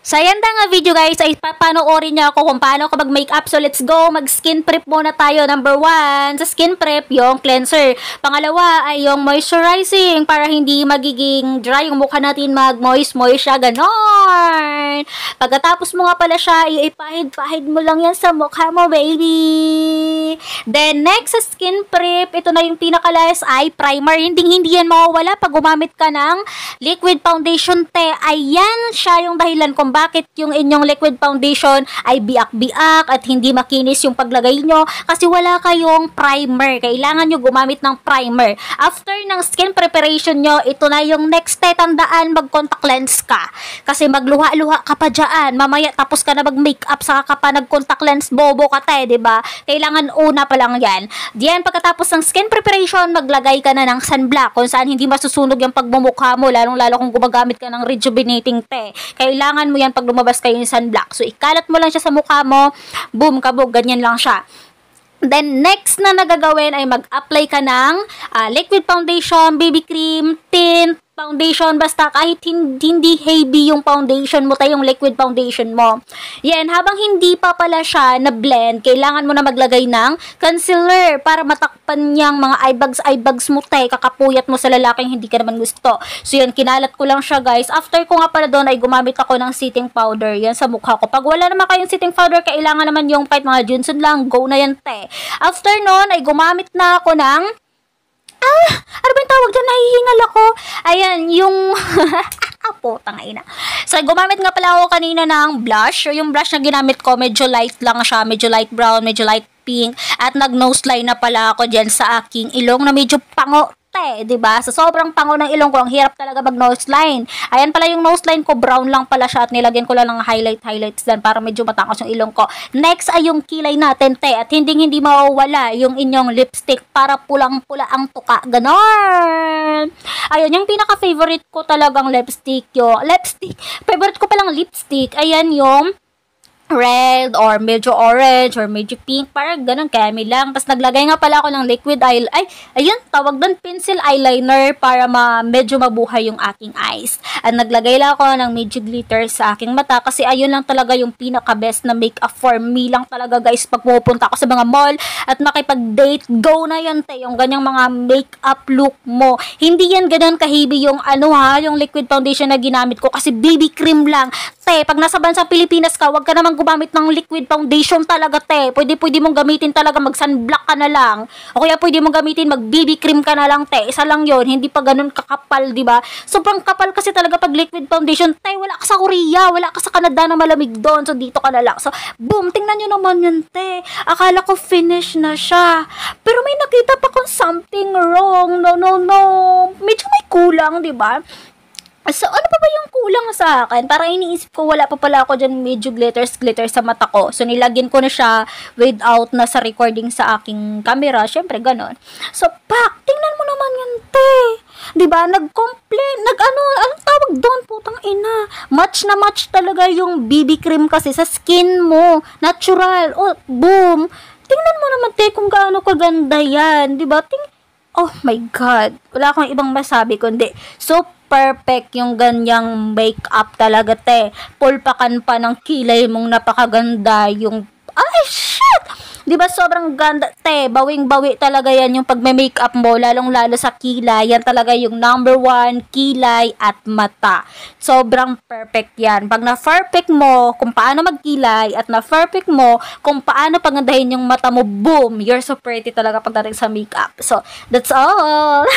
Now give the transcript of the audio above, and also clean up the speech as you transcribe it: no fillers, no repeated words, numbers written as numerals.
Sa yan na nga video guys ay papanoorin niyo ako kung paano ako mag-makeup. So let's go, mag-skin prep muna tayo. Number 1, sa skin prep, yung cleanser. Pangalawa ay yung moisturizing para hindi magiging dry yung mukha natin, mag-moist siya, ganon. Pagkatapos mo nga pala siya, ipahid mo lang yan sa mukha mo, baby. Then next sa skin prep, ito na yung pinaka-last ay primer. Hindi yan mawawala pag gumamit ka ng liquid foundation, te. Ayan siya yung dahilan kung bakit yung inyong liquid foundation ay biak-biak at hindi makinis yung paglagay nyo kasi wala kayong primer. Kailangan nyo gumamit ng primer. After ng skin preparation nyo, ito na yung next step. Tandaan, mag-contact lens ka. Kasi magluha-luha ka pa dyan. Mamaya tapos ka na mag-makeup, saka ka pa nag-contact lens, bobo ka tayo, diba? Kailangan una pa lang yan. Diyan, pagkatapos ng skin preparation, maglagay ka na ng sunblock kung saan hindi masusunog yung pagmumukha mo, lalong-lalo kung gumagamit ka ng rejuvenating te. Kailangan mo yan pag lumabas kayo yung sunblock. So, ikalat mo lang siya sa mukha mo, boom, kabog, ganyan lang siya. Then, next na nagagawin ay mag-apply ka ng liquid foundation, BB cream, tint, foundation, basta kahit hindi heavy yung foundation mo, yung liquid foundation mo. Yan, habang hindi pa pala siya na-blend, kailangan mo na maglagay ng concealer para matakpan niyang mga eye bags mo, kakapuyat mo sa lalaking hindi ka naman gusto. So yan, kinalat ko lang siya guys. After ko nga pala doon ay gumamit ako ng setting powder, yan sa mukha ko. Pag wala naman kayong setting powder, kailangan naman yung kahit mga Johnson lang, go na yan, te. After noon ay gumamit na ako ng ano ba yung tawag dyan? Nahihingal ako. Ayan, yung putang ina. So, gumamit nga pala ako kanina ng blush. Yung blush na ginamit ko, medyo light lang siya. Medyo light brown, medyo light pink. At nag-nose line na pala ako dyan sa aking ilong na medyo pango, diba? Sa sobrang pango ng ilong ko, ang hirap talaga mag-nose line. Ayan pala yung nose line ko, brown lang pala siya at nilagyan ko lang ng highlights dyan para medyo matangos yung ilong ko. Next ay yung kilay natin, te. At hindi mawawala yung inyong lipstick para pulang-pula ang tuka. Ganon! Ayun, yung pinaka-favorite ko talagang lipstick. Favorite ko palang lipstick, ayan yung red or medyo orange or medyo pink, parang ganun, kami lang. Tapos naglagay nga pala ako ng liquid ayun, tawag doon, pencil eyeliner para medyo mabuhay yung aking eyes. At naglagay lang ako ng medyo glitter sa aking mata kasi ayun lang talaga yung pinaka-best na makeup for me lang talaga guys pag pupunta ako sa mga mall at makipag-date, go na yun, te, yung ganyang mga makeup look mo. Hindi yan ganun kahibi yung yung liquid foundation na ginamit ko kasi BB cream lang. Te, pag nasa bansang Pilipinas ka, wag ka namang gumamit ng liquid foundation talaga, te. Pwede mong gamitin talaga, mag-sunblock ka na lang. O kaya pwede mong gamitin, mag-BB cream ka na lang, te. Isa lang yon, hindi pa ganun kakapal, di ba? Sobrang kapal kasi talaga pag liquid foundation, te. Wala ka sa Korea, wala ka sa Canada na malamig doon. So, dito ka na lang. So, boom, tingnan nyo naman yun, te. Akala ko finish na siya. Pero may nakita pa kung something wrong. No. Medyo may kulang, di ba? So, ano pa ba yung kulang sa akin? Para iniisip ko, wala pa pala ako dyan medyo glitter sa mata ko. So, nilagyan ko na siya without na sa recording sa aking camera. Siyempre, ganon. So, tingnan mo naman yun, te. Diba? Nag-complain. Anong tawag doon? Putang ina. Match na match talaga yung BB cream kasi sa skin mo. Natural. Oh, boom. Tingnan mo naman, te, kung gaano kaganda yan. Diba? Oh my God. Wala akong ibang masabi kundi so perfect yung ganyang makeup talaga, te. Pulpakan pa ng kilay mong napakaganda yung shit! Diba sobrang ganda, te, bawing-bawi talaga yan yung pagme-makeup mo, lalong-lalo sa kilay, yan talaga yung number 1, kilay at mata. Sobrang perfect yan. Pag na-perfect mo kung paano magkilay at na-perfect mo kung paano pagandahin yung mata mo, boom, you're so pretty talaga pagdating sa makeup. So, that's all!